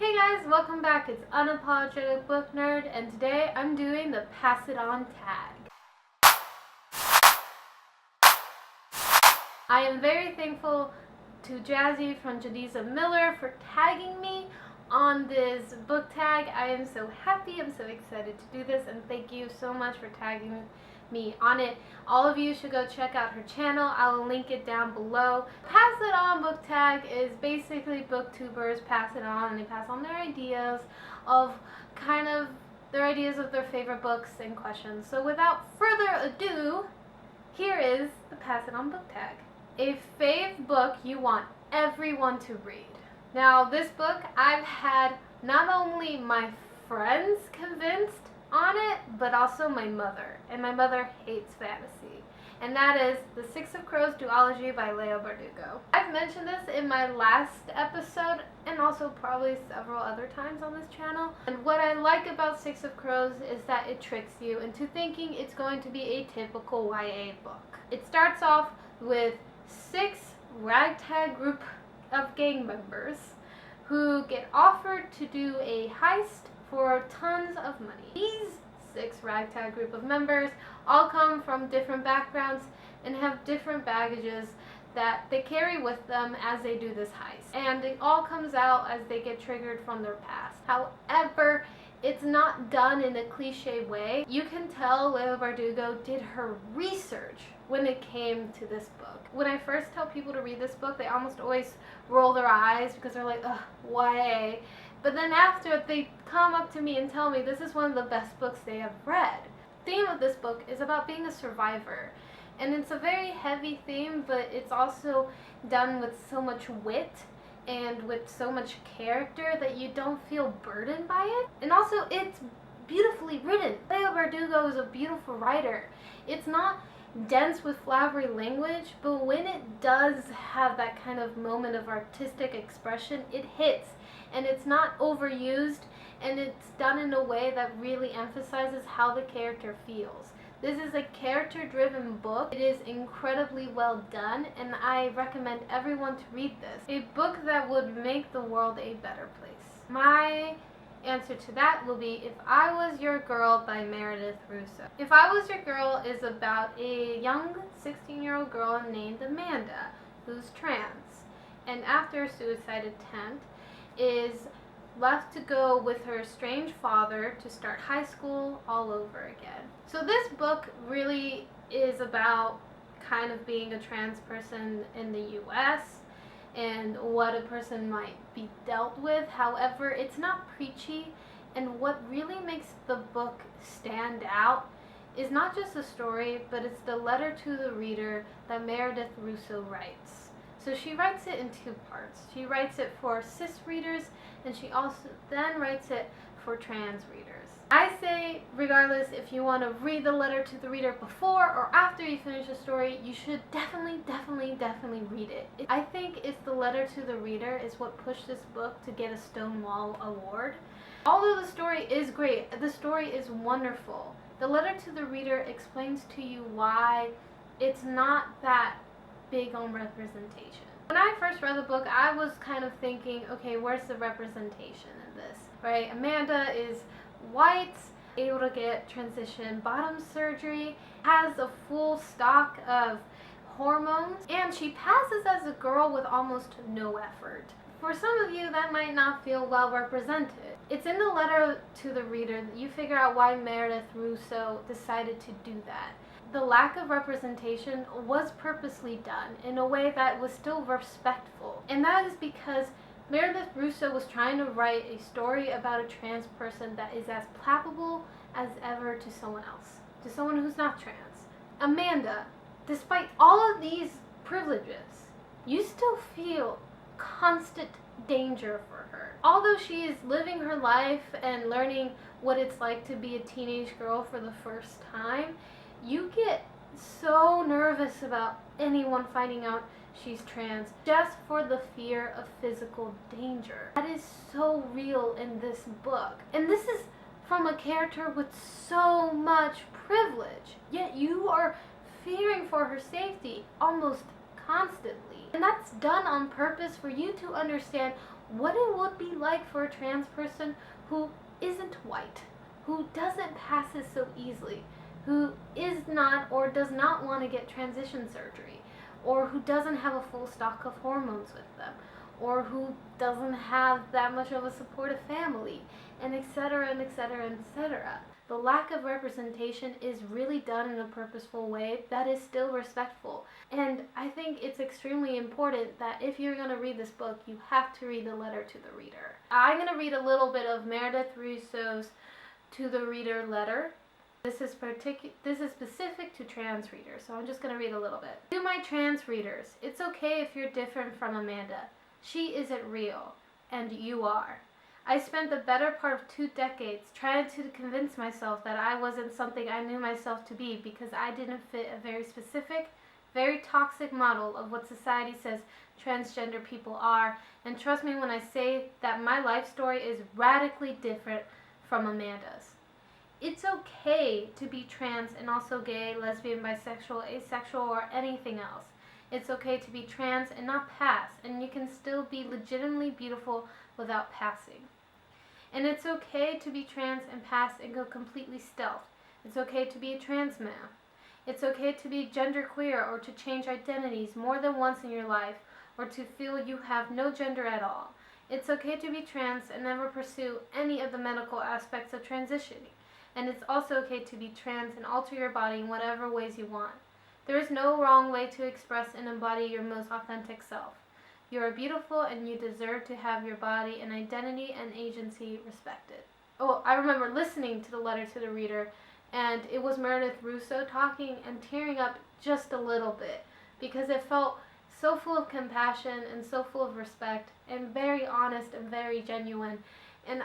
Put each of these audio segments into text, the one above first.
Hey guys, welcome back. It's Unapologetic Book Nerd, and today I'm doing the Pass It On tag. I am very thankful to Jazzy from Jadiza Miller for tagging me on this book tag. I am so happy, I'm so excited to do this, and thank you so much for tagging me on it. All of you should go check out her channel. I will link it down below. Pass It On book tag is basically booktubers pass it on, and they pass on their ideas of their favorite books and questions. So without further ado, here is the Pass It On book tag. A fave book you want everyone to read. Now this book I've had not only my friends convinced on it, but also my mother. And my mother hates fantasy. And that is The Six of Crows duology by Leigh Bardugo. I've mentioned this in my last episode and also probably several other times on this channel. And what I like about Six of Crows is that it tricks you into thinking it's going to be a typical YA book. It starts off with 6 ragtag group of gang members who get offered to do a heist for tons of money. These 6 ragtag group of members all come from different backgrounds and have different baggages that they carry with them as they do this heist. And it all comes out as they get triggered from their past. However, it's not done in a cliche way. You can tell Leigh Bardugo did her research when it came to this book. When I first tell people to read this book, they almost always roll their eyes because they're like, ugh, YA. But then after, they come up to me and tell me this is one of the best books they have read. The theme of this book is about being a survivor. And it's a very heavy theme, but it's also done with so much wit and with so much character that you don't feel burdened by it. And also, it's beautifully written. Leigh Bardugo is a beautiful writer. It's not dense with flowery language, but when it does have that kind of moment of artistic expression, it hits. And it's not overused, and it's done in a way that really emphasizes how the character feels. This is a character-driven book. It is incredibly well done, and I recommend everyone to read this. A book that would make the world a better place. My answer to that will be If I Was Your Girl by Meredith Russo. If I Was Your Girl is about a young 16-year-old girl named Amanda who's trans, and after a suicide attempt is left to go with her estranged father to start high school all over again. So this book really is about kind of being a trans person in the US and what a person might be dealt with. However, it's not preachy, and what really makes the book stand out is not just the story, but it's the letter to the reader that Meredith Russo writes. So she writes it in 2 parts. She writes it for cis readers, and she also then writes it for trans readers. I say, regardless, if you want to read the letter to the reader before or after you finish the story, you should definitely read it. I think it's the letter to the reader is what pushed this book to get a Stonewall Award. Although the story is great, the story is wonderful, the letter to the reader explains to you why it's not that big on representation. When I first read the book, I was kind of thinking, okay, where's the representation in this, right? Amanda is white, able to get transition bottom surgery, has a full stock of hormones, and she passes as a girl with almost no effort. For some of you, that might not feel well represented. It's in the letter to the reader that you figure out why Meredith Russo decided to do that. The lack of representation was purposely done in a way that was still respectful. And that is because Meredith Russo was trying to write a story about a trans person that is as palpable as ever to someone else, to someone who's not trans. Amanda, despite all of these privileges, you still feel constant danger for her. Although she is living her life and learning what it's like to be a teenage girl for the first time, you get so nervous about anyone finding out she's trans just for the fear of physical danger. That is so real in this book. And this is from a character with so much privilege, yet you are fearing for her safety almost constantly. And that's done on purpose for you to understand what it would be like for a trans person who isn't white, who doesn't pass it so easily, who is not or does not want to get transition surgery, or who doesn't have a full stock of hormones with them, or who doesn't have that much of a supportive family, and etc. and etc. and etc. The lack of representation is really done in a purposeful way that is still respectful. And I think it's extremely important that if you're going to read this book, you have to read the letter to the reader. I'm going to read a little bit of Meredith Russo's To the Reader letter. This is specific to trans readers, so I'm just going to read a little bit. To my trans readers, it's okay if you're different from Amanda. She isn't real, and you are. I spent the better part of 2 decades trying to convince myself that I wasn't something I knew myself to be because I didn't fit a very specific, very toxic model of what society says transgender people are. And trust me when I say that my life story is radically different from Amanda's. It's okay to be trans and also gay, lesbian, bisexual, asexual, or anything else. It's okay to be trans and not pass, and you can still be legitimately beautiful without passing. And it's okay to be trans and pass and go completely stealth. It's okay to be a trans man. It's okay to be genderqueer or to change identities more than once in your life, or to feel you have no gender at all. It's okay to be trans and never pursue any of the medical aspects of transitioning. And it's also okay to be trans and alter your body in whatever ways you want. There is no wrong way to express and embody your most authentic self. You are beautiful and you deserve to have your body and identity and agency respected. Oh, I remember listening to the letter to the reader, and it was Meredith Russo talking and tearing up just a little bit because it felt so full of compassion and so full of respect and very honest and very genuine. And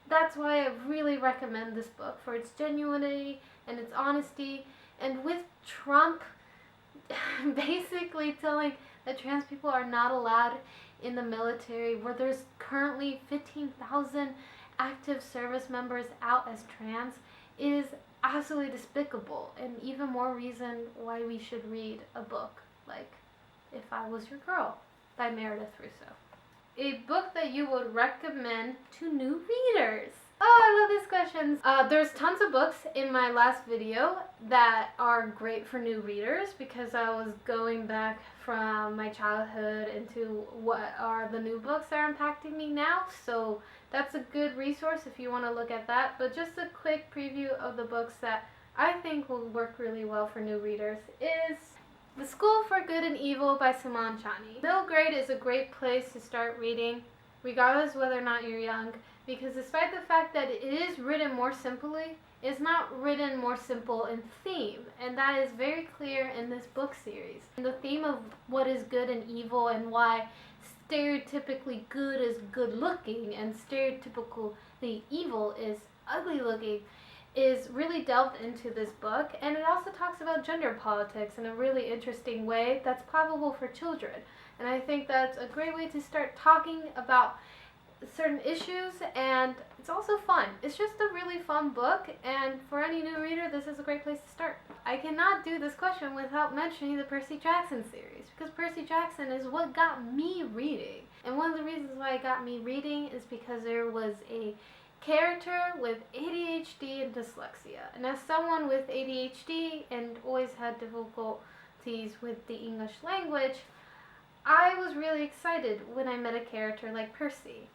that's why I really recommend this book for its genuinity and its honesty. And with Trump basically telling that trans people are not allowed in the military, where there's currently 15,000 active service members out as trans, is absolutely despicable, and even more reason why we should read a book like If I Was Your Girl by Meredith Russo. A book that you would recommend to new readers. Oh, I love these questions. There's tons of books in my last video that are great for new readers because I was going back from my childhood into what are the new books that are impacting me now. So that's a good resource if you want to look at that. But just a quick preview of the books that I think will work really well for new readers is The School for Good and Evil by Saman Chani. Middle grade is a great place to start reading, regardless whether or not you're young, because despite the fact that it is written more simply, it's not written more simple in theme, and that is very clear in this book series. And the theme of what is good and evil and why stereotypically good is good looking and stereotypically evil is ugly looking is really delved into this book, and it also talks about gender politics in a really interesting way that's palpable for children. And I think that's a great way to start talking about certain issues, and it's also fun. It's just a really fun book, and for any new reader, this is a great place to start. I cannot do this question without mentioning the Percy Jackson series, because Percy Jackson is what got me reading. And one of the reasons why it got me reading is because there was a character with ADHD and dyslexia. And as someone with ADHD and always had difficulties with the English language, I was really excited when I met a character like Percy.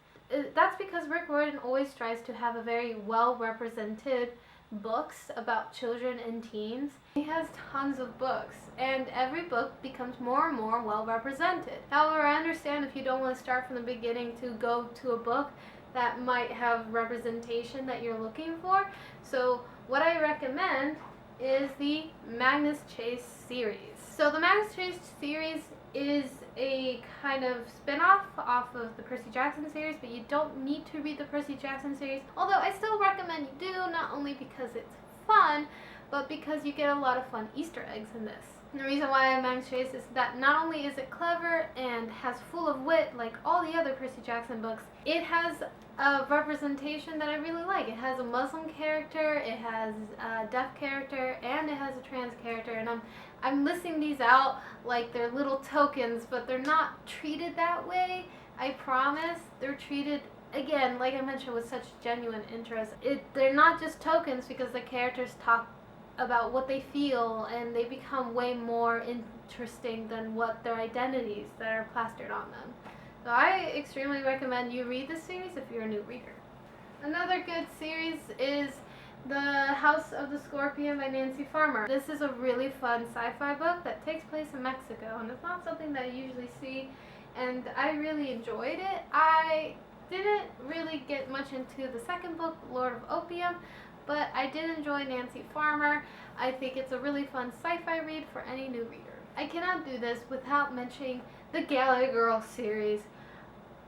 That's because Rick Riordan always tries to have a very well-represented books about children and teens. He has tons of books, and every book becomes more and more well-represented. However, I understand if you don't want to start from the beginning to go to a book that might have representation that you're looking for. So what I recommend is the Magnus Chase series. So the Magnus Chase series is a kind of spin-off off of the Percy Jackson series, but you don't need to read the Percy Jackson series, although I still recommend you do, not only because it's fun, but because you get a lot of fun Easter eggs in this. And the reason why I Magnus Chase is that not only is it clever and has full of wit like all the other Percy Jackson books, it has a representation that I really like. It has a Muslim character, it has a deaf character, and it has a trans character, and I'm listing these out like they're little tokens, but they're not treated that way. I promise they're treated, again, like I mentioned, with such genuine interest. They're not just tokens because the characters talk about what they feel, and they become way more interesting than what their identities that are plastered on them. So I extremely recommend you read this series if you're a new reader. Another good series is The House of the Scorpion by Nancy Farmer. This is a really fun sci-fi book that takes place in Mexico, and it's not something that I usually see, and I really enjoyed it. I didn't really get much into the second book, Lord of Opium, but I did enjoy Nancy Farmer. I think it's a really fun sci-fi read for any new reader. I cannot do this without mentioning the Galley Girl series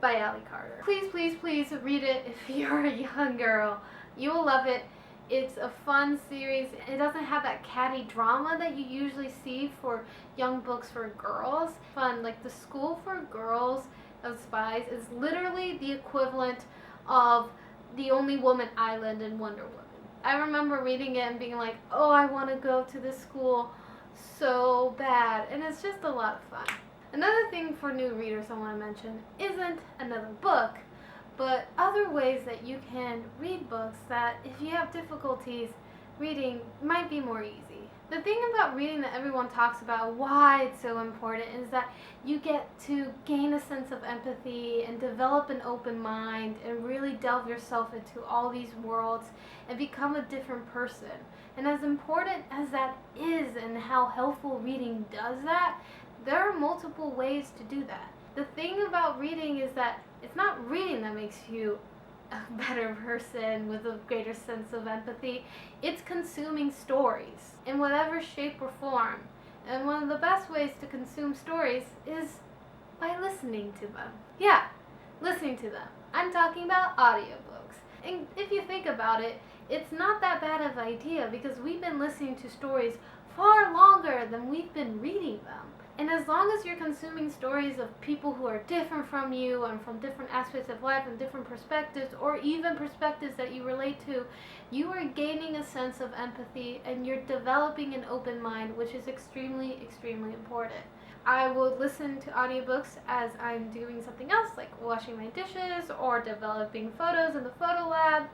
by Allie Carter. Please, please, please read it if you're a young girl. You will love it. It's a fun series. It doesn't have that catty drama that you usually see for young books for girls. Fun, like The School for Girls of Spies is literally the equivalent of The Only Woman Island in Wonder Woman. I remember reading it and being like, oh, I want to go to this school so bad. And it's just a lot of fun. Another thing for new readers I want to mention isn't another book, but other ways that you can read books that if you have difficulties reading might be more easy. The thing about reading that everyone talks about, why it's so important, is that you get to gain a sense of empathy and develop an open mind and really delve yourself into all these worlds and become a different person. And as important as that is and how helpful reading does that, there are multiple ways to do that. The thing about reading is that it's not reading that makes you a better person with a greater sense of empathy. It's consuming stories in whatever shape or form. And one of the best ways to consume stories is by listening to them. Yeah, listening to them. I'm talking about audiobooks. And if you think about it, it's not that bad of an idea because we've been listening to stories far longer than we've been reading them. And as long as you're consuming stories of people who are different from you and from different aspects of life and different perspectives, or even perspectives that you relate to, you are gaining a sense of empathy and you're developing an open mind, which is extremely, extremely important. I will listen to audiobooks as I'm doing something else, like washing my dishes or developing photos in the photo lab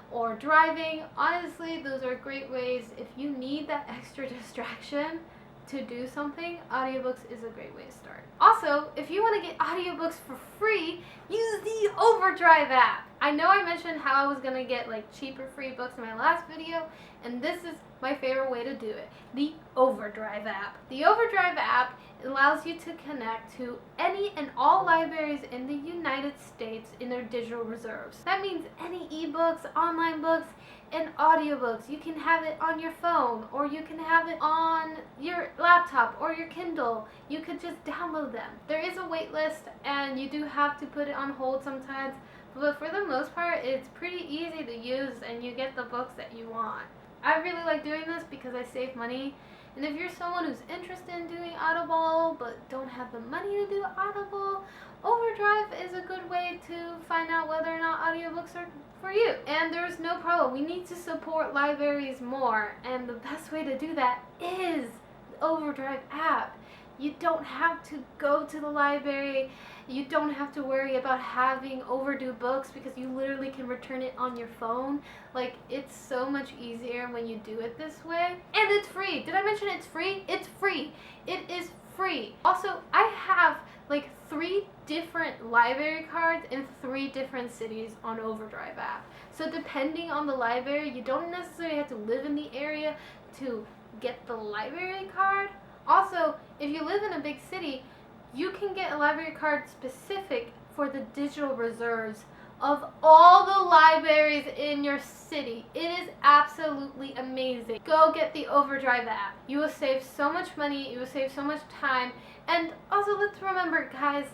or driving. Honestly, those are great ways. If you need that extra distraction to do something, audiobooks is a great way to start. Also, if you want to get audiobooks for free, use the Overdrive app. I know I mentioned how I was going to get like cheaper free books in my last video, and this is my favorite way to do it, the Overdrive app. The Overdrive app allows you to connect to any and all libraries in the United States in their digital reserves. That means any ebooks, online books, and audiobooks. You can have it on your phone, or you can have it on your laptop or your Kindle. You could just download them. There is a wait list and you do have to put it on hold sometimes, but for the most part it's pretty easy to use and you get the books that you want. I really like doing this because I save money, and if you're someone who's interested in doing Audible but don't have the money to do Audible, Overdrive is a good way to find out whether or not audiobooks are for you. And there's no problem. We need to support libraries more, and the best way to do that is the Overdrive app. You don't have to go to the library. You don't have to worry about having overdue books because you literally can return it on your phone. Like, it's so much easier when you do it this way. And it's free. Did I mention it's free? It's free. It is free. Also, I have like 3 different library cards in 3 different cities on Overdrive app. So depending on the library, you don't necessarily have to live in the area to get the library card. Also, if you live in a big city, you can get a library card specific for the digital reserves of all the libraries in your city. It is absolutely amazing. Go get the Overdrive app. You will save so much money, you will save so much time, and also let's remember, guys,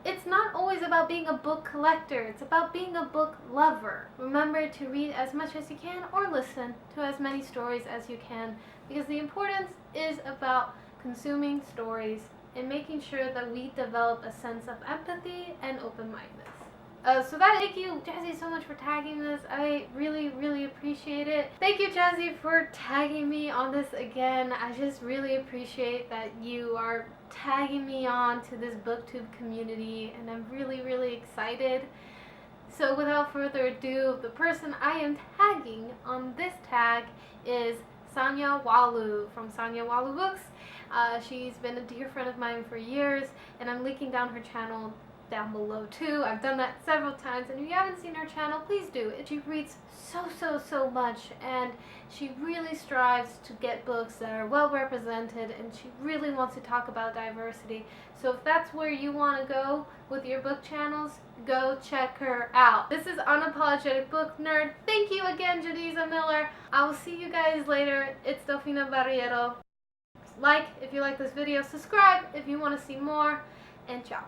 it's not always about being a book collector, it's about being a book lover. Remember to read as much as you can or listen to as many stories as you can, because the importance is about consuming stories and making sure that we develop a sense of empathy and open-mindedness. Thank you, Jazzy, so much for tagging this. I really, really appreciate it. Thank you, Jazzy, for tagging me on this again. I just really appreciate that you are tagging me on to this booktube community, and I'm really, really excited. So without further ado, the person I am tagging on this tag is Saniya Walu from Saniya Walu Books. She's been a dear friend of mine for years, and I'm linking down her channel down below too. I've done that several times, and if you haven't seen her channel, please do. She reads so much, and she really strives to get books that are well represented, and she really wants to talk about diversity. So if that's where you want to go with your book channels, go check her out. This is Unapologetic Book Nerd. Thank you again, Jadiza Miller. I will see you guys later. It's Delfina Barriero. Like if you like this video, subscribe if you want to see more, and ciao.